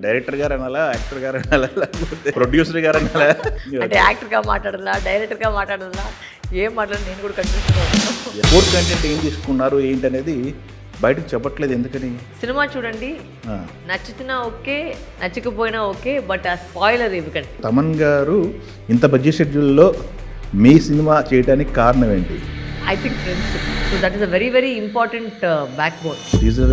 Director గారు అనాలా, actor గారు అనాలా, లేకపోతే ప్రొడ్యూసర్ గారు అనాలా? అంటే యాక్టర్గా మాట్లాడాలా, డైరెక్టర్గా మాట్లాడాలా, ఏం మాట్లాడాలి నేను కూడా కన్ఫ్యూజన్. కోర్ కంటెంట్ ఏం తీసుకున్నారు ఏంటి అనేది బయటకు చెప్పట్లేదు ఎందుకని? సినిమా చూడండి, నచ్చుతున్నా ఓకే, నచ్చకపోయినా ఓకే, బట్ ఆ స్పాయిలర్ ఇవ్వకండి. తమన్ గారు ఇంత బడ్జెట్ షెడ్యూల్లో మీ సినిమా చేయడానికి కారణం ఏంటి? I think friendship. So that is a very very important back bone. Teaser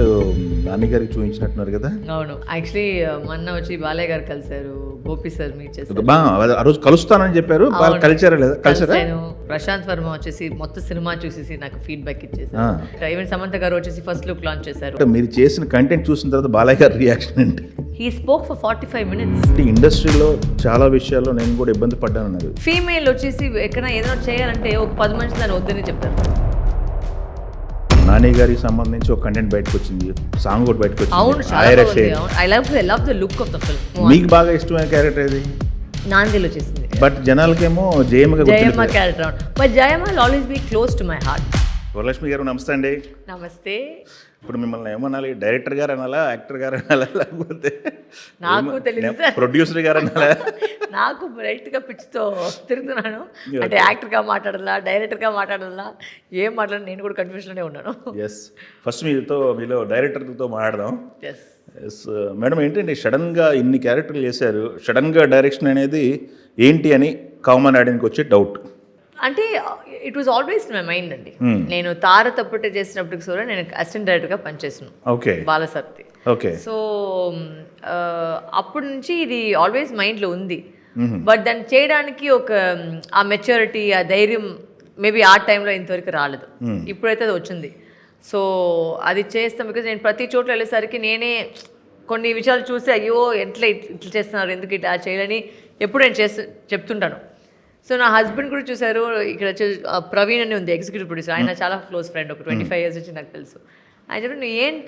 Nani గారికి చూపించినట్టున్నారు కదా? అవును, యాక్చువల్లీ మొన్న వచ్చి బాలయ్య గారు కలిశారు, గోపి సార్ మీట్ చేశారు. ఆ రోజు కలుస్తానని చెప్పారు, వాళ్ళు కలిసారా లేదా? కలిసారా? ప్రశాంత్ వర్మ వచ్చేసి మొత్తం సినిమా చూసేసి నాకు ఫీడ్బ్యాక్ ఇచ్చేసారు. ఈవెన్ సమంత గారు వచ్చేసి ఫస్ట్ లుక్ లాంచ్ చేశారు. మీరు చేసిన కంటెంట్ చూసిన తర్వాత బాలయ్య గారి రియాక్షన్ ఏంటి? He spoke for 45 minutes. ఇండస్ట్రీలో చాలా విషయాల్లో నేను కూడా ఇబ్బంది పడ్డాను అన్నారు. ఫీమేల్ వచ్చేసి ఎక్కడైనా ఏదైనా చేయాలంటే ఒక 10 మంది దాన్ని వద్దని చెప్తారు. నాని గారికి సంబంధించి ఒక కంటెంట్ బయటకు వచ్చింది, సాంగ్ కూడా బయటకు అవును, వచ్చింది. I love the look of the film. మీకు బాగా ఇష్టమైన క్యారెక్టర్ ఏది? నాందిలో వచ్చేసింది, బట్ జనాలకేమో Jayamma character. But Jayamma will always be close to my heart. Varalakshmi garu నమస్తే అండి. నమస్తే. ఇప్పుడు మిమ్మల్ని ఏమనాలి? డైరెక్టర్ గారు అనాలా, యాక్టర్ గారు అనాలా, లేకపోతే నాకు తెలియదు, ప్రొడ్యూసర్ గారు అనాలా? నాకు రైట్గా పిచ్చితో తిరుగుతున్నాను. అంటే యాక్టర్గా మాట్లాడాలా, డైరెక్టర్గా మాట్లాడాలా, ఏం మాట్లాడాలి నేను కూడా కన్ఫ్యూజన్లోనే ఉన్నాను. ఎస్, ఫస్ట్ మీలో డైరెక్టర్తో మాట్లాడదాం. ఎస్ ఎస్ మేడం, ఏంటంటే సడన్గా ఇన్ని క్యారెక్టర్లు చేశారు, సడన్గా డైరెక్షన్ అనేది ఏంటి అని కామన్ ఆడియన్కి వచ్చే డౌట్. అంటే it was always my mind అండి. నేను తార తప్పటే చేసినప్పటికి కూడా నేను అసిస్టెంట్ డైరెక్టర్గా పనిచేసాను. ఓకే. బాలసత్తి. ఓకే. సో అప్పటి నుంచి ఇది ఆల్వేస్ మైండ్లో ఉంది. బట్ దాన్ని చేయడానికి ఒక ఆ మెచ్యూరిటీ, ఆ ధైర్యం మేబీ ఆ టైంలో ఇంతవరకు రాలేదు. ఇప్పుడైతే అది వచ్చింది. సో అది చేస్తాం. బికాజ్ నేను ప్రతి చోట్ల వెళ్ళేసరికి నేనే కొన్ని విషయాలు చూసి అయ్యో ఇట్లా చేస్తున్నారు, ఎందుకు ఇట్లా చేయాలని ఎప్పుడు నేను చెప్తుంటాను. సో నా హస్బెండ్ కూడా చూశారు. ఇక్కడ వచ్చి ప్రవీణ్ అని ఉంది ఎగ్జిక్యూటివ్ ప్రొడ్యూసర్, ఆయన చాలా క్లోజ్ ఫ్రెండ్, ఒక 25 years నుంచి నాకు తెలుసు. ఆయన చెప్పి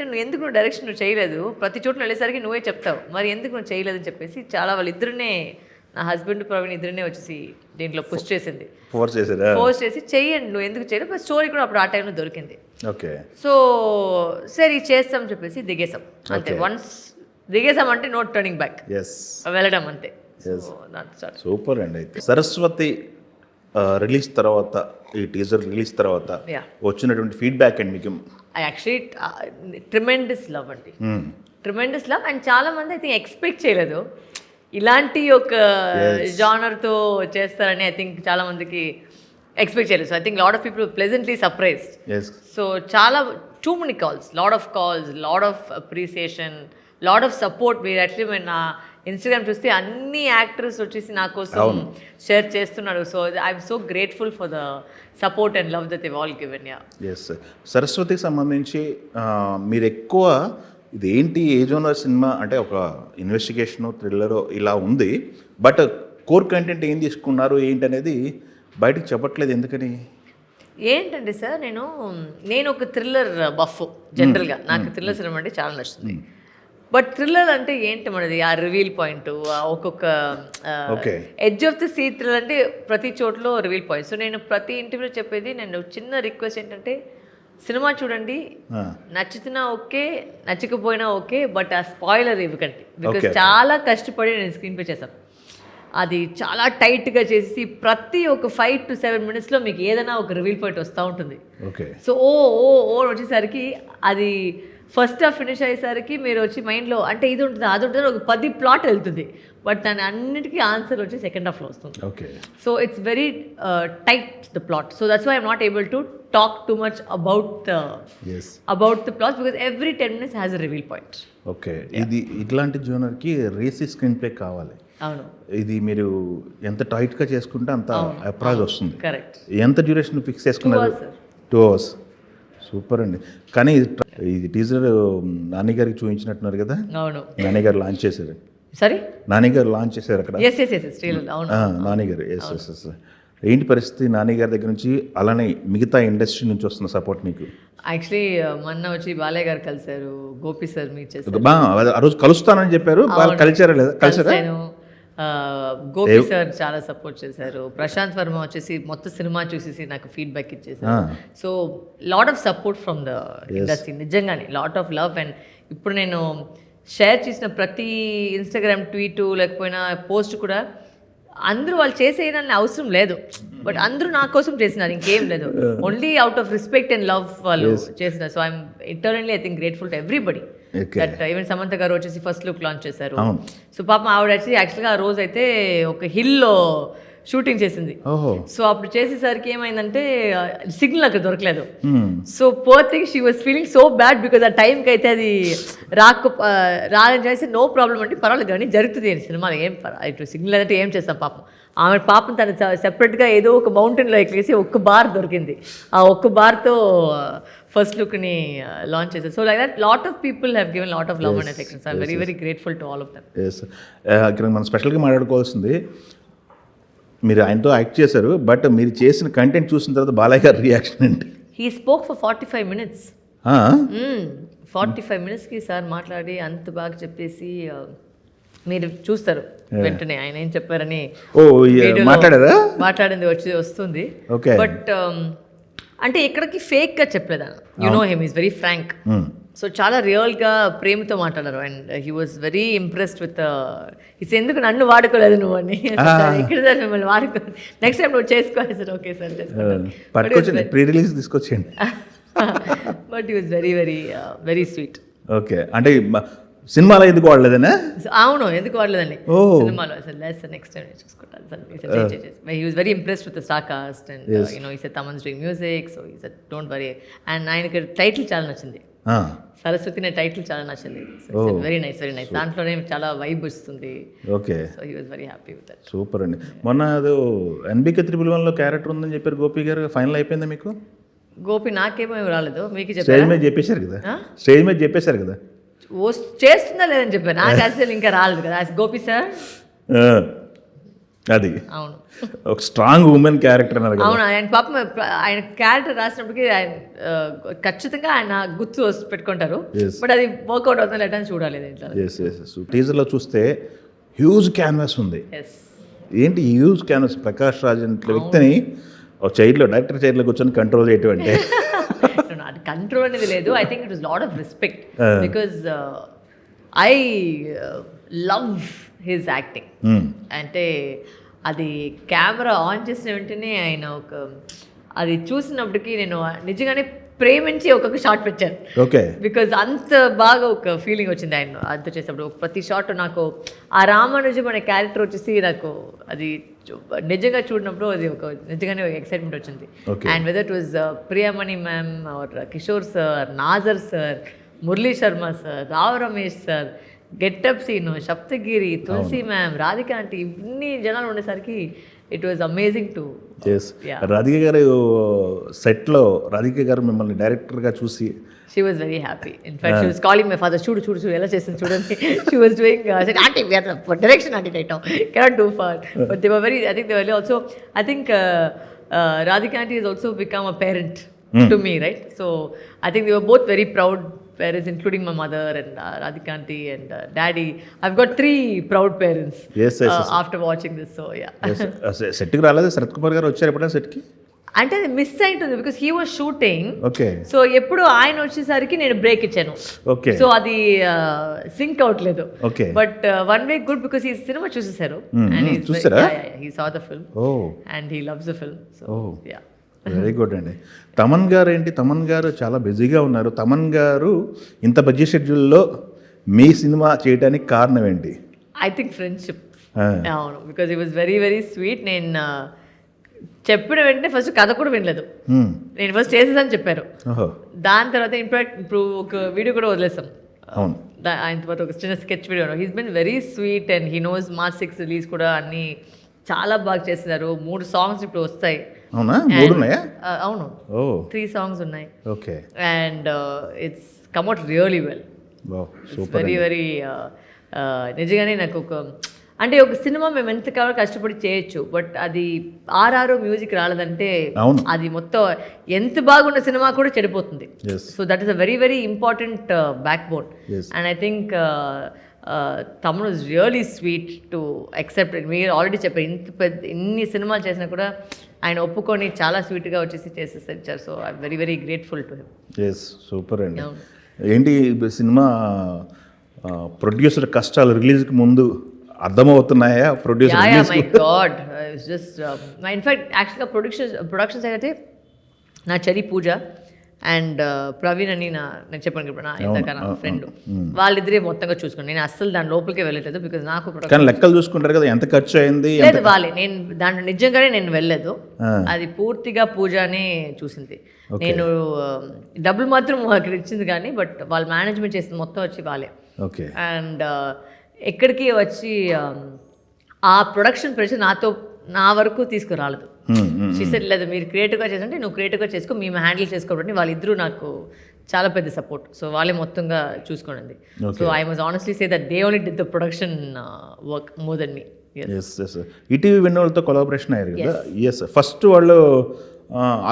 నువ్వు ఎందుకు డైరెక్షన్ నువ్వు చేయలేదు, ప్రతి చోట్ల వెళ్ళేసరికి నువ్వే చెప్తావు, మరి ఎందుకు నువ్వు చేయలేదని చెప్పేసి చాలా వాళ్ళిద్దరినే, నా హస్బెండ్ ప్రవీణ్ ఇద్దరినే వచ్చేసి దీంట్లో పుష్ చేసింది, ఫోర్స్ చేసి చెయ్యండి, నువ్వు ఎందుకు చేయలేదు. బట్ స్టోరీ కూడా అప్పుడు ఆ టైంలో దొరికింది. ఓకే. సో సరే చేస్తాం చెప్పేసి దిగేసాం అంతే. వన్స్ దిగేసాం అంటే నో టర్నింగ్ బ్యాక్, వెళ్ళడం అంతే. సూపర్ అండి. అయితే సరస్వతి రిలీజ్ తర్వాత, ఈ టీజర్ రిలీజ్ తర్వాత వచ్చినటువంటి ఫీడ్బ్యాక్ అండి మీకు? యాక్చువల్లీ ట్రిమెండస్ లవ్ అండి, ట్రిమెండస్ లవ్. అండ్ చాలా మంది ఐ థింక్ ఎక్స్పెక్ట్ చేయలేదు ఇలాంటి ఒక జానర్తో చేస్తారని. ఐ థింక్ చాలా మందికి ఎక్స్పెక్ట్ చేయలేదు. So I think lot of people pleasantly surprised. So చాలా too many calls, lot of appreciation, lot of support. మీరు యాక్చువల్లీ నా ఇన్స్టాగ్రామ్ చూస్తే అన్ని యాక్టర్స్ వచ్చేసి నా కోసం షేర్ చేస్తున్నారు. So I'm so grateful for the support and love that they've all given. Yes, సరస్వతికి సంబంధించి మీరు ఎక్కువ ఇది ఏంటి, ఏ జోనర్ సినిమా అంటే ఒక ఇన్వెస్టిగేషను, థ్రిల్లరు ఇలా ఉంది, బట్ కోర్ కంటెంట్ ఏం తీసుకున్నారు ఏంటి అనేది బయటకు చెప్పట్లేదు ఎందుకని? ఏంటంటే సార్, నేను ఒక థ్రిల్లర్ బఫ్ జనరల్గా. నాకు థ్రిల్లర్ సినిమా అంటే చాలా నచ్చుతుంది. బట్ థ్రిల్లర్ అంటే ఏంటి మనది, ఆ రివీల్ పాయింట్, ఒక్కొక్క edge of the sea thriller అంటే ప్రతి చోట్ల రివీల్ పాయింట్. సో నేను ప్రతి ఇంటర్వ్యూలో చెప్పేది, నేను చిన్న రిక్వెస్ట్ ఏంటంటే సినిమా చూడండి, నచ్చుతున్నా ఓకే, నచ్చకపోయినా ఓకే, బట్ ఆ స్పాయిలర్ ఇవ్వకండి. బికాజ్ చాలా కష్టపడి నేను స్క్రీన్ ప్లే చేశాను. అది చాలా టైట్గా చేసి ప్రతి ఒక 5 to 7 minutesలో మీకు ఏదైనా ఒక రివీల్ పాయింట్ వస్తూ ఉంటుంది. సో ఓ వచ్చేసరికి అది ఫస్ట్ హాఫ్ ఫినిష్ అయ్యేసరికి మీరు వచ్చి మైండ్లో అంటే ఇది ఉంటుంది, అది ఉంటుంది, ఒక 10 ప్లాట్ వెళ్తుంది. బట్ దాని అన్నిటికీ ఆన్సర్ వచ్చి సెకండ్ హాఫ్లో వస్తుంది. So it's very tight the plot. So that's why I'm not able to talk too much about the plot, because every 10 minutes has a reveal point. Okay. ఇది ఇట్లాంటి జోనర్కి racy screen play కావాలి. అవును. ఇది మీరు ఎంత టైట్గా చేసుకుంటే అంత అప్రాజ్ వస్తుంది. కరెక్ట్. ఎంత డ్యూరేషన్ ఫిక్స్ చేసుకున్నారు? 2 hours. సూపర్ అండి. కానీ ఇది టీజర్ నాని గారికి చూపించినట్టున్నారు కదా? అవును, నాని గారు లాంచ్ చేశారు. సరే, నాని గారు లాంచ్ చేశారు అక్కడ. నాని గారు ఎస్. ఏంటి పరిస్థితి నాని గారి దగ్గర నుంచి, అలానే మిగతా ఇండస్ట్రీ నుంచి వస్తున్న సపోర్ట్ మీకు? యాక్చువల్లీ మొన్న వచ్చి బాలయ్య గారు కలిశారు, గోపి సార్ మీట్ చేశారు. ఆ రోజు కలుస్తానని చెప్పారు, కలిసారా లేదా? కలిసారా? గోపి సార్ చాలా సపోర్ట్ చేశారు. ప్రశాంత్ వర్మ వచ్చేసి మొత్తం సినిమా చూసేసి నాకు ఫీడ్బ్యాక్ ఇచ్చేసారు. So lot of support from the industry, నిజంగానే లాట్ ఆఫ్ లవ్. అండ్ ఇప్పుడు నేను షేర్ చేసిన ప్రతి ఇన్స్టాగ్రామ్ ట్వీటు లేకపోయినా పోస్ట్ కూడా అందరూ వాళ్ళు చేసేయడానికి అవసరం లేదు, బట్ అందరూ నా కోసం చేసినారు, ఇంకేం లేదు. Only out of respect and love వాళ్ళు చేసినారు. So I'm internally I think grateful to everybody. That even Samantha గారు వచ్చేసి ఫస్ట్ లుక్ లాంచ్ చేశారు. సో పాపం ఆవిడ యాక్చువల్గా ఆ రోజు అయితే ఒక హిల్లో షూటింగ్ చేసింది. సో అప్పుడు చేసేసరికి ఏమైందంటే సిగ్నల్ అక్కడ దొరకలేదు. So poor thing she was feeling so bad because ఆ టైంకి అయితే అది రాలని చేసి నో ప్రాబ్లం అంటే పర్వాలేదు కానీ జరుగుతుంది అని సినిమాలో ఏం ఇటు సిగ్నల్ అంటే ఏం చేస్తాం పాపం. ఆమె పాపం తను సెపరేట్గా ఏదో ఒక మౌంటైన్లో ఎక్కేసి ఒక్క బార్ దొరికింది. ఆ ఒక్క బార్తో ఫస్ట్ లుక్ని లాంచ్ చేశారు. So like that lot of people have given lot of love and affection. So I'm very very grateful to all of them. ఇక్కడ మనం స్పెషల్గా మాట్లాడుకోవాల్సింది, మీరు ఆయనతో యాక్ట్ చేశారు, బట్ మీరు చేసిన కంటెంట్ చూసిన తర్వాత బాలయ్య గారి రియాక్షన్ ఏంటి? He spoke for 45 minutes. 45 minutesకి సార్ మాట్లాడి అంత బాగా చెప్పేసి మీరు చూస్తారు వెంటనే ఆయన ఏం చెప్పారని. మాట్లాడారా? మాట్లాడింది వస్తుంది. బట్ అంటే ఎక్కడికి ఫేక్గా చెప్పలేదు. You know him is very frank. So చాలా రియల్గా ప్రేమతో మాట్లాడారు. And he was very impressed with it's ఎందుకు నన్ను వాడుకోలేదు నువ్వు అని. ఇక్కడ సార్ మిమ్మల్ని వాడుకో, నెక్స్ట్ టైం నువ్వు చేసుకోవాలి సార్. ఓకే సార్ చేసుకుంటాను, ప్రీ రిలీజ్ తీసుకొచ్చేయండి. But he was very very very sweet. Okay, అంటే సినిమాలో ఎందుకు వాడలేదనే? అవును, ఎందుకు వాడలేదండి సినిమాలో. సార్ నెక్స్ట్ టైం చూసుకుంటాను sir. He was very impressed with the star cast and you know ఈ sir Thaman's doing music. So ఈ సార్ డోంట్ వరీ. అండ్ ఆయనకి టైటిల్ చాలా నచ్చింది, సరస్వతి అనే టైటిల్ చాలా నచ్చింది. Very nice, very nice. దాంట్లోనే చాలా వైబ్ వస్తుంది. Okay, so he was very happy with that. Super అండి. మొన్న అదో NBK 311లో క్యారెక్టర్ ఉందని చెప్పారు గోపి గారు, ఫైనల్ అయిపోయిందా మీకు? గోపి నాకేమో రాలేదు, మీకు స్టేజ్ మీద చెప్పేశారు కదా, స్టేజ్ మీద చెప్పేశారు కదా, చేస్తుందా లేదని చెప్పారు. నాకు అసలు ఇంకా రాలేదు కదా గోపి సార్. అది అవును, ఒక స్ట్రాంగ్ ఉమెన్ క్యారెక్టర్ అన్నారు కదా. అవును, ఆయన పాపం ఆయన క్యారెక్టర్ రాసినప్పటికీ ఆయన ఖచ్చితంగా ఆయన గుర్తు పెట్టుకుంటారు. బట్ అది వర్కౌట్ అవుతుంది లేటని చూడాలి. టీజర్లో చూస్తే హ్యూజ్ క్యాన్వాస్ ఉంది. ఏంటి హ్యూజ్ క్యాన్వాస్? ప్రకాష్ రాజ్ అంటే వ్యక్తిని ఒక చైర్లో, డైరెక్టర్ చైర్లో కూర్చొని కంట్రోల్ చేయటం అంటే అది కంట్రోల్ అనేది లేదు. I think it was lot of respect because I love his acting. అంటే అది కెమెరా ఆన్ చేసిన వెంటనే ఆయన ఒక అది చూసినప్పటికీ నేను నిజంగానే ప్రేమించి ఒక్కొక్క షాట్ పెట్టాను. ఓకే, బికాజ్ అంత బాగా ఒక ఫీలింగ్ వచ్చింది ఆయన అంత చేసినప్పుడు. ప్రతి షాట్ నాకు ఆ రామానుజం అనే క్యారెక్టర్ వచ్చేసి నాకు అది నిజంగా చూడినప్పుడు అది ఒక నిజంగానే ఒక ఎక్సైట్మెంట్ వచ్చింది. And whether it was Priyamani ma'am or Kishore sir, Nassar sir, Murali Sharma sir, Rao Ramesh sir, getup Seenu, Saptagiri, Tulasi ma'am, Radhika aunty, ఇన్ని జనాలు ఉండేసరికి it was amazing too. Radhika గారు సెట్లో రాధిక గారు మిమ్మల్ని డైరెక్టర్గా చూసి she was very happy. In fact, she was calling my father, చూడు ఎలా చేసింది చూడండి. She was doing said, auntie, we are for direction auntie right now, cannot do far. But they were very, I think they were also, I think Radhika auntie has also become a parent to me, right? So I think they were both very proud parents, including my mother and Radhika auntie and daddy. I've got 3 proud parents after watching this. So yeah. సెట్కి రాలేదు శరత్ కుమార్ గారు వచ్చారు ఎప్పుడైనా సెట్కి? అంటే అది miss అయింటుంది because he was shooting. Okay, so ఎప్పుడు ఆయన వచ్చేసరికి నేను బ్రేక్ ఇచ్చాను. ఓకే, సో అది సింక్ అవట్లేదు. Okay, but one way good because ఈ సినిమా చూసేసారు and he saw the film and he loves the film. So yeah, very good అండి. తమన్ గారు ఏంటి, తమన్ గారు చాలా బిజీగా ఉన్నారు. తమన్ గారు ఇంత బిజీ షెడ్యూల్లో మీ సినిమా చేయడానికి కారణం ఏంటి? I think friendship. అవును, because he was very very sweet. నేను చెప్పిన వెంటనే ఫస్ట్ కథ కూడా వినలేదు, నేను ఫస్ట్ చేసేసాను చెప్పారు. దాని తర్వాత ఇప్పుడు ఒక వీడియో కూడా వదిలేసాం ఆయన తర్వాత, ఒక చిన్న sketch video. He's been very sweet and he knows March 6 release కూడా అన్ని చాలా బాగా చేస్తున్నారు. 3 songs ఇప్పుడు వస్తాయి. అవును, 3 songs ఉన్నాయి. Okay, and it's come out really well. Very very నిజంగానే నాకు ఒక అంటే ఒక సినిమా మేము ఎంత కావాలో కష్టపడి చేయొచ్చు, బట్ అది ఆర్ఆర్ మ్యూజిక్ రాలేదంటే అది మొత్తం ఎంత బాగున్న సినిమా కూడా చెడిపోతుంది. So that is a very very important backbone. And I think Thammudu is really sweet to accept. మీరు ఆల్రెడీ చెప్పారు, ఇన్ని సినిమాలు చేసినా కూడా ఆయన ఒప్పుకొని చాలా స్వీట్గా వచ్చేసి చేసేసారు. So I'm very very grateful to him. Super అండి. ఏంటి సినిమా ప్రొడ్యూసర్ కష్టాలు రిలీజ్కి ముందు అర్థమవుతున్నాయా? Producer release my god just in fact యాక్చువల్గా ప్రొడక్షన్స్ అయితే నా చెరి పూజ అండ్ ప్రవీణ్ అని నేను చెప్పాను కదా ఇందాక నా ఫ్రెండ్, వాళ్ళిద్దరే మొత్తంగా చూసుకోండి. నేను అస్సలు దాని లోపలికే వెళ్ళలేదు బికాజ్ నాకు కానీ లెక్కలు చూసుకుంటారు కదా, ఎంత ఖర్చు అయింది లేదు వాళ్ళే. నేను దాంట్లో నిజంగానే నేను వెళ్ళలేదు, అది పూర్తిగా పూజనే చూసింది. నేను డబ్బులు మాత్రం అక్కడ ఇచ్చింది కానీ బట్ వాళ్ళు మేనేజ్మెంట్ చేసింది మొత్తం వచ్చి వాళ్ళే. ఓకే. అండ్ ఎక్కడికి వచ్చి ఆ ప్రొడక్షన్ ప్రెషర్ నా వరకు తీసుకురాలేదు. లేదు మీరు క్రియేటివ్గా చేసంటే నువ్వు క్రియేటివ్గా చేసుకో, మేము హ్యాండిల్ చేసుకోవడం. వాళ్ళిద్దరూ నాకు చాలా పెద్ద సపోర్ట్. సో వాళ్ళే మొత్తంగా చూసుకోండి. So I was honestly say that they only did the production work more than me. ETV win వాళ్ళతో కొలాబరేషన్ అయ్యారు కదా. ఎస్, ఫస్ట్ వాళ్ళు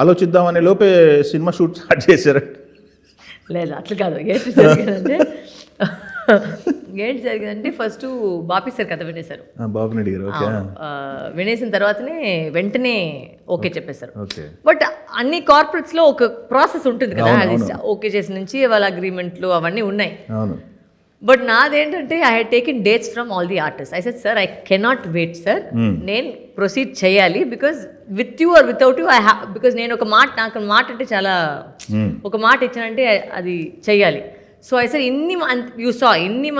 ఆలోచిద్దామనే లోపే సినిమా షూట్ స్టార్ట్ చేశారు. లేదు అట్లా కాదు. ఏంటి జరిగిందంటే ఫస్ట్ బాపి సార్ కథ వినేశారు. బాబునడి గారు ఓకే. వినేసిన తర్వాతనే వెంటనే ఓకే చెప్పేశారు. బట్ అన్ని కార్పొరేట్స్లో ఒక ప్రాసెస్ ఉంటుంది కదా, అది ఓకే చేసిన నుంచి వాళ్ళ అగ్రిమెంట్లు అవన్నీ ఉన్నాయి. బట్ నాదేంటంటే I had taken dates from all the artist. I said sir I cannot wait sir, నేను ప్రొసీడ్ చేయాలి because with you or without you I have, because నేను ఒక మాట, నాకు మాట అంటే చాలా, ఒక మాట ఇచ్చానంటే అది చెయ్యాలి. సో ఐ సార్ ఇన్ని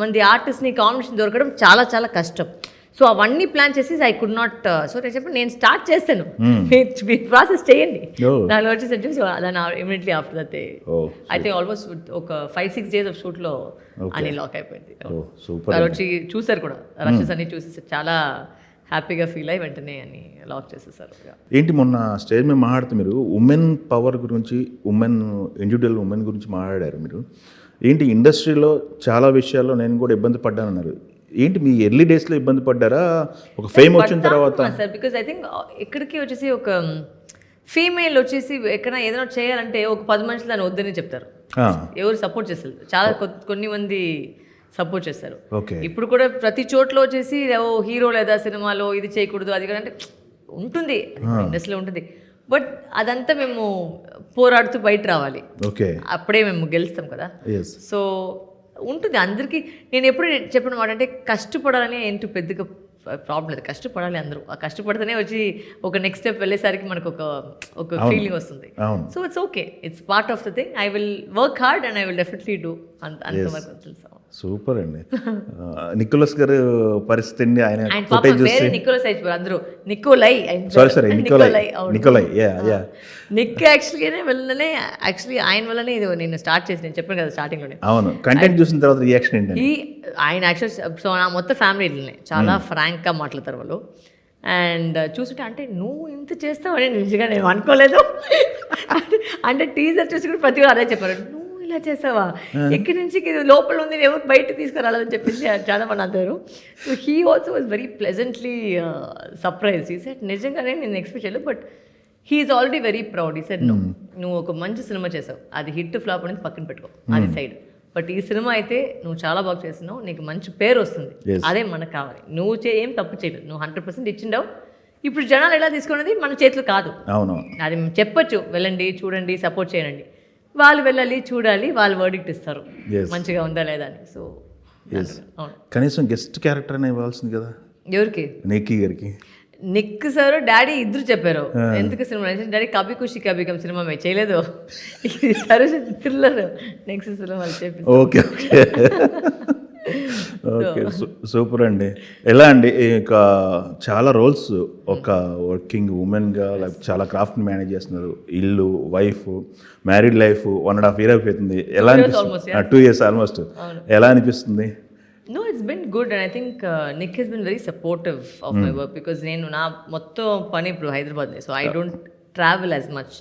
మంది ఆర్టిస్ట్ని కాంబినేషన్ దొరకడం చాలా చాలా కష్టం. సో అవన్నీ ప్లాన్ చేసి ఐ కుడ్ నాట్. సో నేను చెప్పి నేను స్టార్ట్ చేస్తాను, ప్రాసెస్ చేయండి. దానిలో వచ్చేసి దాని ఇమీడియట్లీ ఆఫ్టర్ దట్ అయితే ఆల్మోస్ట్ ఒక 5-6 days ఆఫ్ షూట్లో అని లాక్ అయిపోయింది. వాళ్ళు వచ్చి చూసారు కూడా, రషెస్ అన్ని చూసి చాలా హ్యాపీగా ఫీల్ అయ్యి వెంటనే అని లాక్ చేసేసారు. ఏంటి మొన్న స్టేజ్ మీద మాట్లాడుతూ మీరు ఉమెన్ పవర్ గురించి, ఇండివిజువల్ ఉమెన్ గురించి మాట్లాడారు మీరు. ఏంటి ఇండస్ట్రీలో చాలా విషయాల్లో నేను కూడా ఇబ్బంది పడ్డానన్నారు. ఏంటి మీ ఎర్లీ డేస్లో ఇబ్బంది పడ్డారా ఒక ఫేమ్ వచ్చిన తర్వాత? సార్ బికాజ్ ఐ థింక్ ఎక్కడికి వచ్చేసి ఒక ఫీమేల్ వచ్చేసి ఎక్కడ ఏదైనా చేయాలంటే ఒక 10 మనుషులు దాన్ని వద్దని చెప్తారు, ఎవరు సపోర్ట్ చేస్తారు. చాలా కొన్ని మంది సపోర్ట్ చేస్తారు. ఇప్పుడు కూడా ప్రతి చోట్ల వచ్చేసి హీరో లేదా సినిమాలో ఇది చేయకూడదు అది కూడా అంటే ఉంటుంది, ఇండస్ట్రీలో ఉంటుంది. బట్ అదంతా మేము పోరాడుతూ బయట రావాలి, అప్పుడే మేము గెలుస్తాం కదా. సో ఉంటుంది అందరికీ. నేను ఎప్పుడు చెప్పిన మాట అంటే కష్టపడాలని ఏంటో పెద్దగా ప్రాబ్లం లేదు, కష్టపడాలి అందరూ. ఆ కష్టపడితేనే వచ్చి ఒక నెక్స్ట్ స్టెప్ వెళ్ళేసరికి మనకు ఒక ఫీలింగ్ వస్తుంది. So it's okay, it's part of the thing. I will work hard and I will definitely do. అంతవరకు తెలుసా. సూపర్ అండి. నికోలస్ గారు పరిస్థితి అండి, ఆయన నికోలస్ అయిపోయారు అందరూ నికోలై. నిక్ యాక్చువల్గానే వెళ్ళనే యాక్చువల్లీ ఆయన వల్లనే ఇది నేను స్టార్ట్ చేసి, నేను చెప్పాను కదా స్టార్టింగ్ లోనే. అవును, కంటెంట్ చూసిన తర్వాత రియాక్షన్ ఏంటి? ఆయన యాక్చువల్ సో నా మొత్తం ఫ్యామిలీనే చాలా ఫ్రాంక్గా మాట్లాడతారు వాళ్ళు. అండ్ చూస్తుంటే అంటే నువ్వు ఇంత చేస్తావని నిజంగా నేను అనుకోలేదు. అంటే టీజర్ చూసి కూడా ప్రతి అదే చెప్పారు, నువ్వు ఇలా చేసావా, ఎక్కడి నుంచి లోపల ఉంది ఎవరు బయట తీసుకురాలని చెప్పేసి చాలా మంది అంటారు. So he also was very pleasantly surprise. ఈ సెట్ నిజంగానే నేను ఎక్స్పెక్ట్ చేయలేదు, but he's already very proud. ఈ సెట్ నువ్వు ఒక మంచి సినిమా చేసావు, అది హిట్ ఫ్లాప్ అనేది పక్కన పెట్టుకో, అది సైడ్. బట్ ఈ సినిమా అయితే నువ్వు చాలా బాగా చేస్తున్నావు, నీకు మంచి పేరు వస్తుంది, అదే మనకు కావాలి. నువ్వు ఏం తప్పు చేయలేదు, నువ్వు 100% ఇచ్చిండావు. ఇప్పుడు జనాలు ఎలా తీసుకున్నది మన చేతులు కాదు. అది మేము చెప్పొచ్చు, వెళ్ళండి చూడండి సపోర్ట్ చేయండి, వాళ్ళు వెళ్ళాలి చూడాలి, వాళ్ళు వర్డిక్ట్ ఇస్తారు మంచిగా ఉందా లేదా అని. సో కనీసం గెస్ట్ క్యారెక్టర్ అని ఇవ్వాల్సింది కదా. ఎవరికి? నిక్కీ గారికి. నిక్ సార్ డాడీ ఇద్దరు చెప్పారు ఎందుకు cinema, daddy Kabhi Khushi Kabhi gum cinema మేము చేయలేదు, సరే థ్రిల్లర్ నెక్స్ట్ సినిమా వాళ్ళు చెప్పి. ఓకే ఓకే సూపర్ అండి. ఎలా అండి ఇక చాలా రోల్స్, ఒక వర్కింగ్ ఉమెన్గా లైక్ చాలా క్రాఫ్ట్ని మేనేజ్ చేస్తున్నారు, ఇల్లు, వైఫ్, మ్యారీడ్ లైఫ్ 1.5 years అయిపోతుంది. ఎలా అనిపిస్తుంది? 2 years ఆల్మోస్ట్. ఎలా అనిపిస్తుంది? No, it's been good and I think Nick has been very supportive of my work because నేను నా మొత్తం పని ఇప్పుడు Hyderabad, so I don't travel as much,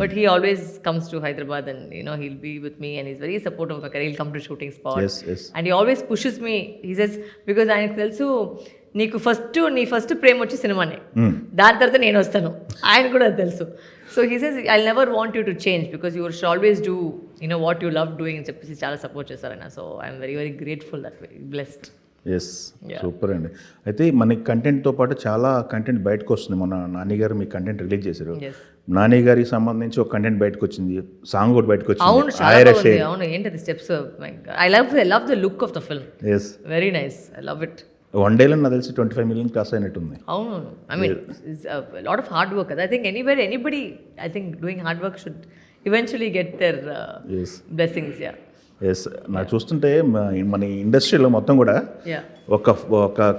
but he always comes to Hyderabad and he'll be with me and he's very supportive of my career. He'll come to shooting spot and he always pushes me. He says because ఆయనకు తెలుసు నీకు నీ first ప్రేమ వచ్చి సినిమానే, దాని తర్వాత నేను వస్తాను, ఆయన కూడా తెలుసు. So he says I'll never want you to change because you should always do what you love doing అని చెప్పేసి చాలా సపోర్ట్ చేశారు ఆయన. So I'm very very grateful that way, blessed. Yes super అండి. అయితే మనకి కంటెంట్తో పాటు చాలా కంటెంట్ బయటకు వస్తుంది. మన నాని గారు మీ కంటెంట్ రిలీజ్ చేశారు. Yes. నాని గారికి సంబంధించి ఒక కంటెంట్ బయటకు వచ్చింది, సాంగ్ కూడా బయటకు అవును వచ్చింది, చాలా ఆయర బాగుంది. షేర్. అవును ఏంటది steps, I love the look of the film, yes very nice, I love it. One డేలో నాకు తెలిసి 25 million క్రాస్ అయినట్టుంది. అవును, I mean lot of hard work కదా. I think anybody I think doing hard work should eventually get their yes blessings. Yeah yes నాకు చూస్తుంటే మన ఇండస్ట్రీలో మొత్తం కూడా యా ఒక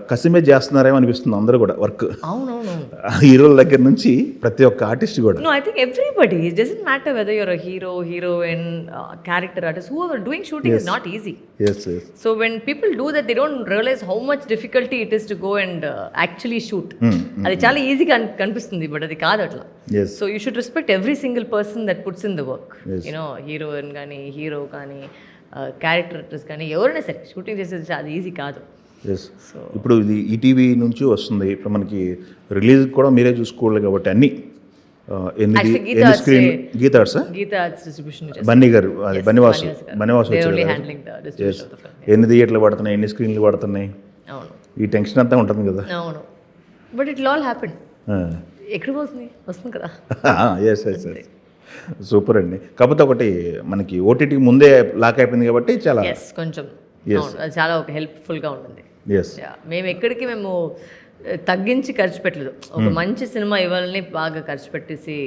కసిమే చేస్తున్నారేమో అనిపిస్తుంది అందరూ కూడా వర్క్. అవునవును. హీరోల దగ్గర నుంచి ప్రతి ఒక్క ఆర్టిస్ట్ కూడా. No, I think everybody. It doesn't matter whether you're a hero, heroine, character artist. Whoever doing shooting is not easy. Yes yes So when people do that, they don't realize how much difficulty it is to go and actually shoot. అది చాలా ఈజీగా కనిపిస్తుంది, but అది కాదు అట్లా. Yes So you should respect every single person that puts in the work. Yes. You know, heroine కానీ hero కానీ character artist కానీ ఎవరైనా సరే షూటింగ్ చేసేది అది ఈజీ కాదు. ఎస్ ఇప్పుడు ఇది ఈటీవీ నుంచి వస్తుంది. ఇప్పుడు మనకి రిలీజ్ కూడా మీరే చూసుకోవాలి కాబట్టి అన్ని Actually, Geetha ఎన్ని Arts screen Geetha Arts Geetha Arts distribution Bunny గారు అది బన్నివాసు They వచ్చారు only కదా. handling the distribution of the film. ఎన్ని థియేటర్లు పడుతున్నాయి, ఎన్ని స్క్రీన్లు పడుతున్నాయి, అవును ఈ టెన్షన్ అంతా ఉంటుంది కదా. అవును, బట్ ఇట్ ఆల్ హ్యాపెన్. ఎక్కడ పోతుంది, వస్తుంది కదా. ఎస్ ఎస్ ఎస్ సూపర్ అండి. కాకపోతే ఒకటి మనకి ఓటీటీ ముందే లాక్ అయిపోయింది కాబట్టి చాలా ఎస్ కొంచెం Yes. అవును, అది చాలా ఒక హెల్ప్ఫుల్గా ఉంటుంది. ఎస్ మేము ఎక్కడికి మేము తగ్గించి ఖర్చు పెట్టలేదు. ఒక మంచి సినిమా ఇవ్వాలని బాగా ఖర్చు పెట్టేసి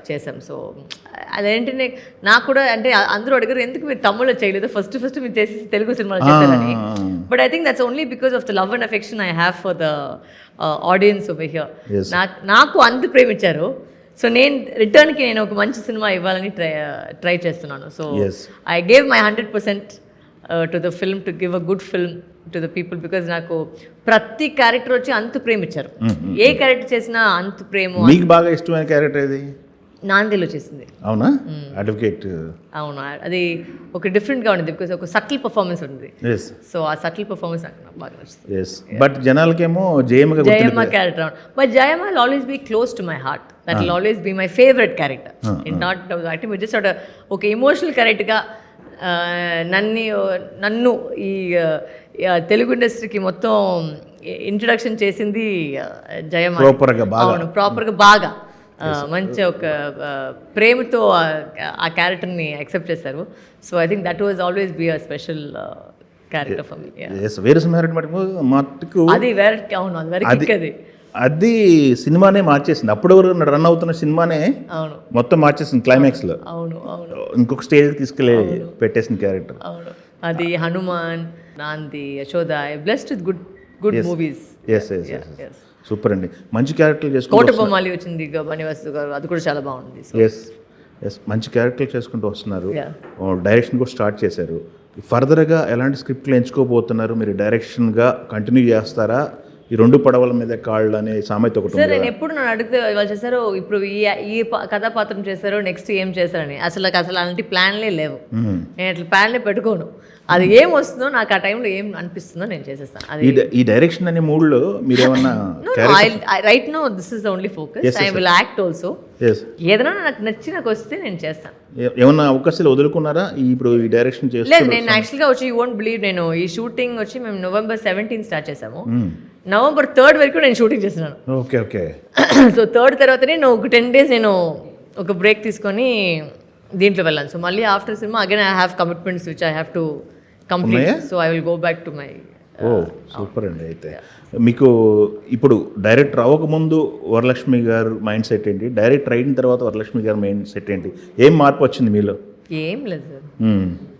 చేసాం. సో అదేంటంటే నాకు కూడా అంటే అందరూ అడిగారు ఎందుకు మీరు తమ్ముళ్ళు చేయలేదు, ఫస్ట్ మీరు చేసి తెలుగు సినిమాలు చేశారని. But I think that's only because of the love and affection I have for the audience over here. నాకు అంత ప్రేమించారు. సో నేను రిటర్న్కి నేను ఒక మంచి సినిమా ఇవ్వాలని ట్రై చేస్తున్నాను. So I gave my 100% to the film, to give a good film to the people, because నాకు ప్రతి క్యారెక్టర్ వచ్చి అంత ప్రేమ ఇచ్చారు. ఏ క్యారెక్టర్ చేసినా అంత ప్రేమ. మీకు బాగా ఇష్టమైన క్యారెక్టర్ ఏది? నాందిలో చేసింది. అవునా? అడ్వకేట్. అవును, అది ఒక డిఫరెంట్గా ఉండేది బికాజ్ ఒక సటిల్ పర్ఫార్మెన్స్ ఉంది. ఎస్ సో ఆ సటిల్ పర్ఫార్మెన్స్ నాకు బాగా నచ్చుతుంది. ఎస్ బట్ జనాలకేమో జయమ్మగా Jayamma character, but Jayamma will always be close to my heart. That will always be my favourite character. It not I just ఒక ఎమోషనల్ క్యారెక్టర్గా నన్ను ఈ తెలుగు ఇండస్ట్రీకి మొత్తం ఇంట్రడక్షన్ చేసింది జయమ్మ. అవును, ప్రాపర్గా బాగా మంచి ఒక ప్రేమతో ఆ క్యారెక్టర్ని యాక్సెప్ట్ చేశారు. So I think that was always be a special character for me. మట్టుకు అది వేరే, అవును అది వెరీ కిక్. అది సినిమానే మార్చేసింది. అప్పుడు రన్ అవుతున్న సినిమానే అవును మొత్తం మార్చేసింది క్లైమాక్స్ లో. అవును అవును ఇంకొక స్టేజ్ తీసుకెళ్ళి పెట్టేసిన క్యారెక్టర్. అవును, అది Hanuman, Naandhi, Yashoda, blessed with good movies. Yes yes yes super అండి. మంచి క్యారెక్టర్లు చేసుకుంటూ కోటబొమ్మాలి వచ్చింది బనివాసు గారు, అది కూడా చాలా బాగుంది. ఎస్ ఎస్ మంచి క్యారెక్టర్లు చేసుకుంటూ వస్తున్నారు. డైరెక్షన్ కూడా స్టార్ట్ చేశారు. ఫర్దర్గా ఎలాంటి స్క్రిప్ట్లు ఎంచుకోబోతున్నారు? మీరు డైరెక్షన్గా కంటిన్యూ చేస్తారా? ఈ రెండు పడవల మీద కాళ్ళు అనే సామెత ఒకటి ఉంది. సార్ నేను ఎప్పుడు నన్ను అడిగితే వాళ్ళు చేశారు ఇప్పుడు ఈ కథాపాత్రం చేశారు, నెక్స్ట్ ఏం చేశారని అసలు అలాంటి ప్లాన్లే లేవు. నేను అట్లా ప్లాన్లే పెట్టుకోను. అది ఏం వస్తుందో నాకు ఆ టైంలో ఏం అనిపిస్తుందో నేను చేసేస్తాను. అది ఈ డైరెక్షన్ అనే మూడ్లో మీరేమన్నా right now this is the only focus. I will act also. ఏదైనా నాకు నచ్చి నాకు వస్తే నేను చేస్తాను. ఏమన్నా అవకాశాలు వదులుకున్నారా ఇప్పుడు ఈ డైరెక్షన్ చేస్తే? లేదు, నేను యాక్చువల్గా వచ్చి యూ వోంట్ బిలీవ్, నేను ఈ షూటింగ్ వచ్చి మేము November 17 స్టార్ట్ చేసాము. November 3 వరకు నేను షూటింగ్ చేస్తున్నాను. Okay okay. సో 3 తర్వాత నేను ఒక 10 days నేను ఒక బ్రేక్ తీసుకొని దీంట్లో వెళ్ళాను. సో మళ్ళీ after cinema again I have commitments which I have to complete. So I will go back to my. Oh super అండి. అయితే మీకు ఇప్పుడు డైరెక్టర్ అవ్వకముందు వరలక్ష్మి గారు మైండ్ సెట్ ఏంటి, డైరెక్టర్ అయిన తర్వాత వరలక్ష్మి గారు మైండ్ సెట్ ఏంటి? ఏం మార్పు వచ్చింది మీలో? ఏం లేదు సార్,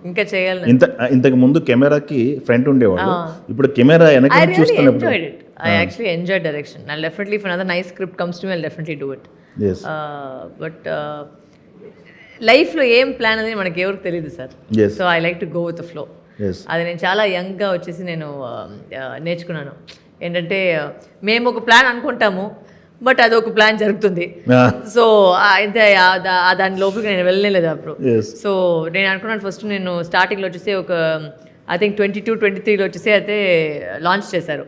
ఇంకా చేయాలి. ఇంతకు ముందు కెమెరాకి ఫ్రంట్ ఉండేవాళ్ళు, ఇప్పుడు కెమెరా వెనక చూస్తున్నప్పుడు I actually enjoyed direction. I'll definitely, if another nice script comes to me, I'll definitely do it. Yes. But లైఫ్లో ఏం ప్లాన్ అనేది మనకి ఎవరికి తెలియదు sir. So I like to go with the flow. అది నేను చాలా యంగ్గా వచ్చేసి నేను నేర్చుకున్నాను. ఏంటంటే మేము ఒక ప్లాన్ అనుకుంటాము, బట్ అది ఒక ప్లాన్ జరుగుతుంది. సో అయితే దాని లోపలికి నేను వెళ్ళలేదు అప్పుడు. సో నేను అనుకున్నాను ఫస్ట్ నేను స్టార్టింగ్లో వచ్చేసి ఒక ఐ థింక్ 22-23లో వచ్చేసి అయితే లాంచ్ చేశారు.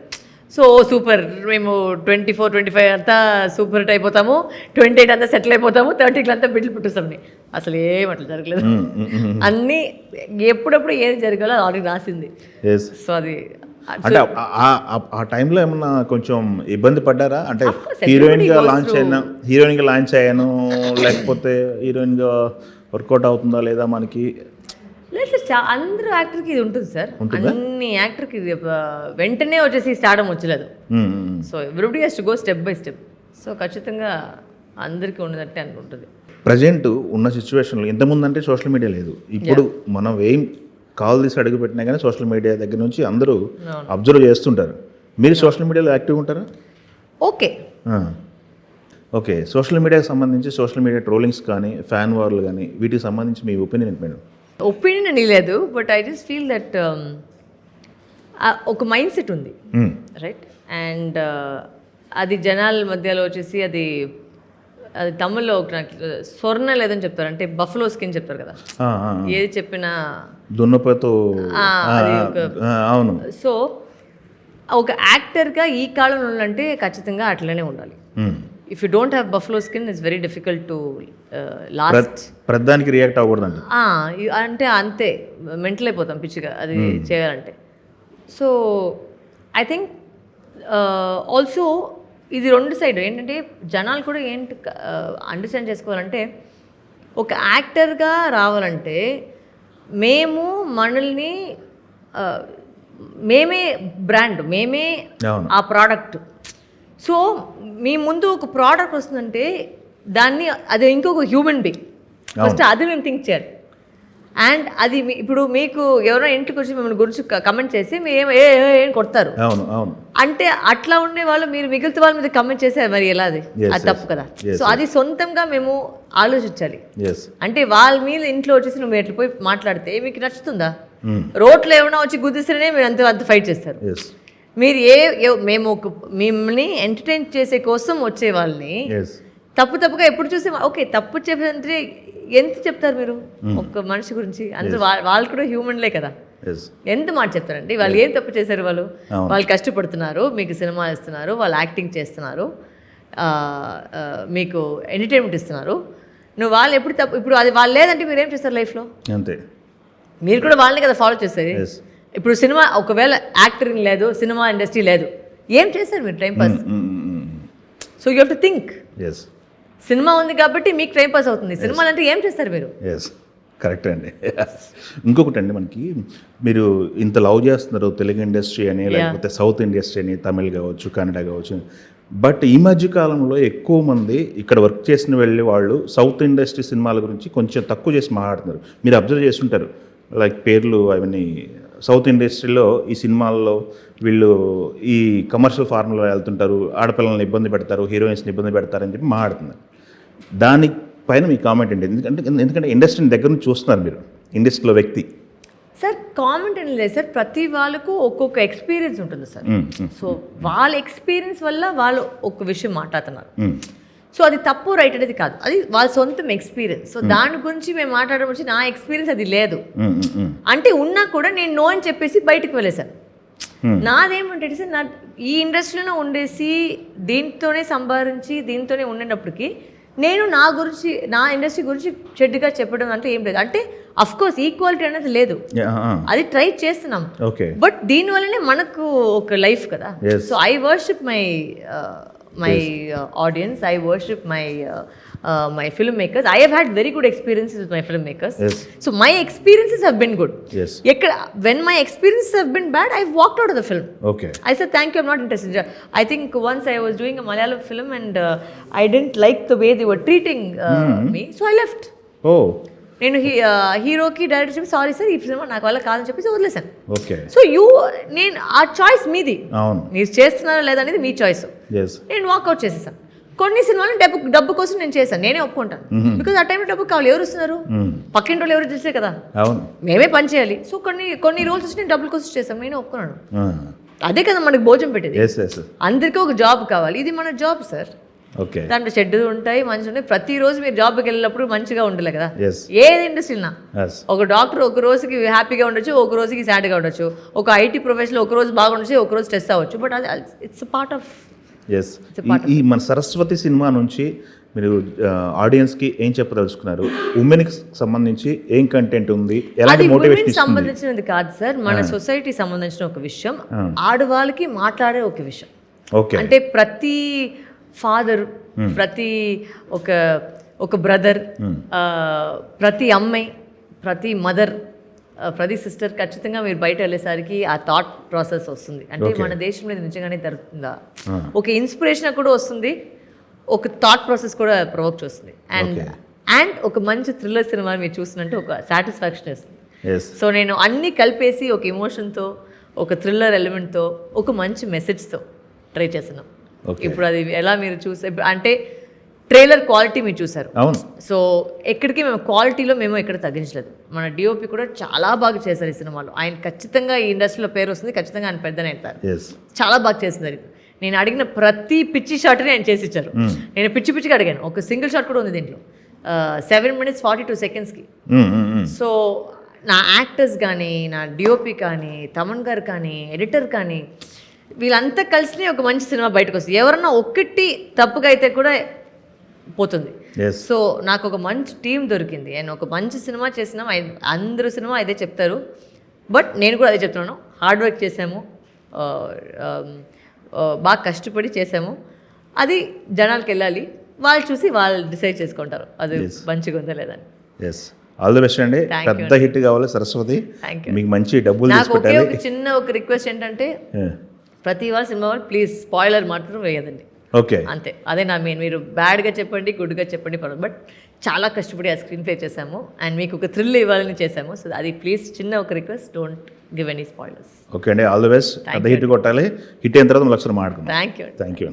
సో సూపర్, మేము 24-25 అంతా సూపర్ హిట్ అయిపోతాము, 28 అంతా సెటిల్ అయిపోతాము, 30కి అంతా బిడ్లు పుట్టుస్తామని. అసలు ఏం అట్లా జరగలేదు. అన్నీ ఎప్పుడప్పుడు ఏది జరగాలో అది ఆల్రెడీ రాసింది. సో అది అంటే ఆ టైంలో ఏమన్నా కొంచెం ఇబ్బంది పడ్డారా? అంటే Of course, హీరోయిన్గా everybody goes లాంచ్ అయినా హీరోయిన్గా లాంచ్ అయ్యాను లేకపోతే హీరోయిన్గా వర్కౌట్ అవుతుందా లేదా మనకి? లేదు సార్, అందరూ యాక్టర్కి ఇది ఉంటుంది సార్. అన్ని యాక్టర్కి ఇది వెంటనే వచ్చేసి స్టార్డమ్ వచ్చలేదు. So everybody has to go step by step. So ఖచ్చితంగా అందరికీ ఉన్నదంటే అనుకుంటుంది. ప్రజెంట్ ఉన్న సిచ్యువేషన్లో ఇంతకుముందు అంటే సోషల్ మీడియా లేదు. ఇప్పుడు మనం ఏం కాల్ తీసి అడుగు పెట్టినా కానీ సోషల్ మీడియా దగ్గర నుంచి అందరూ అబ్జర్వ్ చేస్తుంటారు. మీరు సోషల్ మీడియాలో యాక్టివ్ ఉంటారా? Okay, okay. సోషల్ మీడియాకి సంబంధించి సోషల్ మీడియా ట్రోలింగ్స్ కానీ ఫ్యాన్ వార్లు కానీ వీటికి సంబంధించి మీ ఒపీనియన్ ఏంటి మేడం? ఒపీనియన్ అని లేదు, but I just feel that ఒక మైండ్ సెట్ ఉంది, రైట్? అండ్ అది జనాల మధ్యలో వచ్చేసి అది తమిళ్లో నాకు స్వర్ణ లేదని చెప్తారు, అంటే బఫ్లో స్కిన్ చెప్తారు కదా, ఏది చెప్పినా దున్నపోతూ. అవును. సో ఒక యాక్టర్గా ఈ కాలంలో ఉండాలంటే ఖచ్చితంగా అట్లనే ఉండాలి. If you don't have buffalo skin it's very difficult to last. ప్రధానికి రియాక్ట్ అవ్వకూడదండి. అంటే అంతే మెంటల్ అయిపోతాం పిచ్చిగా అది చేయాలంటే. సో ఐ థింక్ ఆల్సో ఇది రెండు సైడ్ ఏంటంటే జనాలు కూడా ఏంటి అండర్స్టాండ్ చేసుకోవాలంటే, ఒక యాక్టర్గా రావాలంటే మేము మనల్ని మేమే బ్రాండ్, మేమే ఆ ప్రోడక్ట్. సో మీ ముందు ఒక ప్రోడక్ట్ వస్తుందంటే దాన్ని అది ఇంకొక హ్యూమన్ బీయింగ్, ఫస్ట్ అది మేము థింక్ చేయాలి. అండ్ అది ఇప్పుడు మీకు ఎవరైనా ఇంటికి వచ్చి మిమ్మల్ని గురించి కమెంట్ చేసి మేము ఏం కొడతారు, అంటే అట్లా ఉండే వాళ్ళు మీరు మిగిలిన వాళ్ళ మీద కమెంట్ చేస్తే మరి ఎలా? అది తప్పు కదా. సో అది సొంతంగా మేము ఆలోచించాలి. అంటే వాళ్ళ మీద ఇంట్లో వచ్చేసి నువ్వు ఎట్లా పోయి మాట్లాడితే మీకు నచ్చుతుందా? రోడ్లో ఏమైనా వచ్చి గుద్దిస్తేనే మీరు అంత ఫైట్ చేస్తారు. మీరు మేము ఒక మిమ్మల్ని ఎంటర్టైన్ చేసే కోసం వచ్చే వాళ్ళని తప్పుగా ఎప్పుడు చూసి ఓకే తప్పు చెప్పేదంటే ఎంత చెప్తారు మీరు ఒక మనిషి గురించి? అందరూ వాళ్ళు కూడా హ్యూమన్లే కదా, ఎంత మాట చెప్తారండి? వాళ్ళు ఏం తప్పు చేశారు? వాళ్ళు కష్టపడుతున్నారు, మీకు సినిమా ఇస్తున్నారు, వాళ్ళు యాక్టింగ్ చేస్తున్నారు, మీకు ఎంటర్టైన్మెంట్ ఇస్తున్నారు. నువ్వు వాళ్ళు ఎప్పుడు తప్పు, ఇప్పుడు అది వాళ్ళు లేదంటే మీరు ఏం చేస్తారు లైఫ్లో? అంతే, మీరు కూడా వాళ్ళని కదా ఫాలో చేసేది. ఇప్పుడు సినిమా ఒకవేళ యాక్టరింగ్ లేదు, సినిమా ఇండస్ట్రీ లేదు, ఏం చేస్తారు మీరు time pass? So you have to think. Cinema ఉంది కాబట్టి మీకు టైం పాస్ అవుతుంది, సినిమాలు అంటే ఏం చేస్తారు మీరు? కరెక్ట్ అండి. ఇంకొకటి అండి, మనకి మీరు ఇంత లవ్ చేస్తున్నారు తెలుగు ఇండస్ట్రీ అని, లేకపోతే సౌత్ ఇండస్ట్రీ అని, తమిళ్ కావచ్చు, కన్నడ కావచ్చు, బట్ ఈ మధ్య కాలంలో ఎక్కువ మంది ఇక్కడ వర్క్ చేసిన వెళ్ళి వాళ్ళు సౌత్ ఇండస్ట్రీ సినిమాల గురించి కొంచెం తక్కువ చేసి మాట్లాడుతున్నారు. మీరు అబ్జర్వ్ చేస్తుంటారు, లైక్ పేర్లు అవన్నీ. సౌత్ ఇండస్ట్రీలో ఈ సినిమాల్లో వీళ్ళు ఈ కమర్షియల్ ఫార్ములా వెళ్తుంటారు, ఆడపిల్లల్ని ఇబ్బంది పెడతారు, హీరోయిన్స్ని ఇబ్బంది పెడతారని చెప్పి మాట్లాడుతున్నారు. దానిపైన మీ కామెంట్ ఏంటి? ఎందుకంటే ఇండస్ట్రీని దగ్గర నుంచి చూస్తున్నారు మీరు, ఇండస్ట్రీలో వ్యక్తి. సార్ కామెంట్ అని లేదు సార్, ప్రతి వాళ్ళకు ఒక్కొక్క ఎక్స్పీరియన్స్ ఉంటుంది సార్. సో వాళ్ళ ఎక్స్పీరియన్స్ వల్ల వాళ్ళు ఒక విషయం మాట్లాడుతున్నారు. సో అది తప్పు రైట్ అనేది కాదు, అది వాళ్ళ సొంతం ఎక్స్పీరియన్స్. సో దాని గురించి మేము మాట్లాడడం వచ్చి నా ఎక్స్పీరియన్స్ అది లేదు అంటే ఉన్నా కూడా నేను నో అని చెప్పేసి బయటకు వెళ్ళేసాను. నాదేమంటే సార్, నా ఈ ఇండస్ట్రీలో ఉండేసి దీంతోనే సంపాదించి దీంతోనే ఉండేటప్పటికి నేను నా గురించి, నా ఇండస్ట్రీ గురించి చెడ్డగా చెప్పడం అంటే ఏం లేదు. అంటే అఫ్ కోర్స్ ఈక్వాలిటీ అనేది లేదు, అది ట్రై చేస్తున్నాం, బట్ దీనివల్లనే మనకు ఒక లైఫ్ కదా. So I worship my audience, I worship my filmmakers. I have had very good experiences with my filmmakers. So my experiences have been good. When my experiences have been bad, I've walked out of the film. I said thank you, I'm not interested. I think once I was doing a Malayalam film and I didn't like the way they were treating me, so I left. నేను హీరోకి director చెప్పి sorry sir ఈ cinema నాకు వల్ల కాదని చెప్పేసి వదిలేసాను. So నేను ఆ చాయిస్ మీది, మీరు చేస్తున్నారా లేదా అనేది మీ చాయిస్. నేను వాకౌట్ చేసేసాను. కొన్ని సినిమాలు డబ్బు కోసం నేను చేశాను, నేనే ఒప్పుకుంటాను. బికాజ్ ఆ టైంలో డబ్బు కావాలి, ఎవరు ఇస్తున్నారు? పక్కింటి వాళ్ళు ఎవరు చేసే కదా, మేమే పని చేయాలి. సో కొన్ని రోల్స్ వచ్చి నేను డబ్బుల కోసం చేశాను, నేనే ఒప్పుకున్నాను. అదే కదా మనకి భోజనం పెట్టేది. అందరికీ ఒక జాబ్ కావాలి, ఇది మన జాబ్ సార్. దాంట్లో చెడ్డలు ఉంటాయి, మంచి ఉంటాయి. ప్రతిరోజు మీరు జాబ్కి వెళ్ళినప్పుడు మంచిగా ఉండలే కదా. ఏది ఇండస్ట్రీనా ఒక డాక్టర్ ఒక రోజుకి హ్యాపీగా ఉండొచ్చు, ఒక రోజుకి సాడ్గా ఉండొచ్చు. ఒక ఐటీ ప్రొఫెషన్లో ఒక రోజు బాగుండొచ్చు, ఒక రోజు స్ట్రెస్ అవ్వచ్చు. బట్ అది ఇట్స్ పార్ట్ ఆఫ్. ఈ మన సరస్వతి సినిమా నుంచి మీరు ఆడియన్స్కి ఏం చెప్పదలుచుకున్నారు? ఉమెన్కి సంబంధించి ఏం కంటెంట్ ఉంది, ఎలాంటి అది మోటివేషన్ women ఇస్తుంది? సంబంధించినది కాదు సార్, మన సొసైటీ సంబంధించిన ఒక విషయం, ఆడవాళ్ళకి మాట్లాడే ఒక విషయం. ఓకే. అంటే ప్రతి ఫాదర్, ప్రతి ఒక బ్రదర్, ప్రతి అమ్మాయి, ప్రతి మదర్, ప్రతి సిస్టర్ ఖచ్చితంగా మీరు బయట వెళ్ళేసరికి ఆ థాట్ ప్రాసెస్ వస్తుంది. అంటే మన దేశంలో ఇది నిజంగానే జరుగుతుందా, ఒక ఇన్స్పిరేషన్ కూడా వస్తుంది, ఒక థాట్ ప్రాసెస్ కూడా ప్రొవోక్ చేస్తుంది. అండ్ ఒక మంచి థ్రిల్లర్ సినిమా మీరు చూసినట్టు ఒక సాటిస్ఫాక్షన్ ఇస్తుంది. సో నేను అన్నీ కలిపేసి ఒక ఎమోషన్తో, ఒక థ్రిల్లర్ ఎలిమెంట్తో, ఒక మంచి మెసేజ్తో ట్రై చేస్తున్నాం. ఇప్పుడు అది ఎలా మీరు చూసే అంటే ట్రైలర్ క్వాలిటీ మీరు చూసారు. అవును. సో ఎక్కడికి మేము క్వాలిటీలో మేము ఎక్కడ తగ్గించలేదు. మన డిఓపి కూడా చాలా బాగా చేశారు ఈ సినిమాలో. ఆయన ఖచ్చితంగా ఈ ఇండస్ట్రీలో పేరు వస్తుంది, ఖచ్చితంగా ఆయన పెద్దనే అవుతారు. చాలా బాగా చేస్తున్నారు. నేను అడిగిన ప్రతి పిచ్చి షాట్ని ఆయన చేసి ఇచ్చారు. నేను పిచ్చిగా అడిగాను, ఒక సింగిల్ షాట్ కూడా ఉంది దీంట్లో 7 minutes 42 secondsకి. సో నా యాక్టర్స్ కానీ, నా డిఓపి కానీ, తమన్ గారు కానీ, ఎడిటర్ కానీ, వీళ్ళంతా కలిసి ఒక మంచి సినిమా బయటకు వస్తుంది. ఎవరన్నా ఒక్కటి తప్పుగా అయితే కూడా పోతుంది. సో నాకు ఒక మంచి టీం దొరికింది. నేను ఒక మంచి సినిమా చేసినాం. అందరూ సినిమా అదే చెప్తారు, బట్ నేను కూడా అదే చెప్తున్నాను. హార్డ్ వర్క్ చేసాము, బాగా కష్టపడి చేసాము. అది జనాలకు వెళ్ళాలి, వాళ్ళు చూసి వాళ్ళు డిసైడ్ చేసుకుంటారు అది మంచిగా ఉందా లేదని. ఆల్ ది బెస్ట్ అండి. పెద్ద హిట్ కావాలి సరస్వతి, మీకు మంచి డబ్బులు నాకు ఒకే ఒక చిన్న ఒక రిక్వెస్ట్ ఏంటంటే, ప్రతి వాళ్ళ సినిమా వాళ్ళు ప్లీజ్ స్పాయిలర్ మాత్రం వేయదండి. ఓకే, అంతే. అదే నా మెయిన్. మీరు బ్యాడ్గా చెప్పండి, గుడ్గా చెప్పండి, బట్ చాలా కష్టపడి ఆ స్క్రీన్ ప్లే చేసాము అండ్ మీకు ఒక థ్రిల్ ఇవ్వాలని చేసాము. సో అది ప్లీజ్ చిన్న ఒక request, don't give any spoilers. Okay అండి, ఆల్ ది బెస్ట్. పెద్ద హిట్ కొట్టాలి. హిట్ అయిన తర్వాత 1,00,000 మాట్లాడుకుందాం. Thank you. Thank you.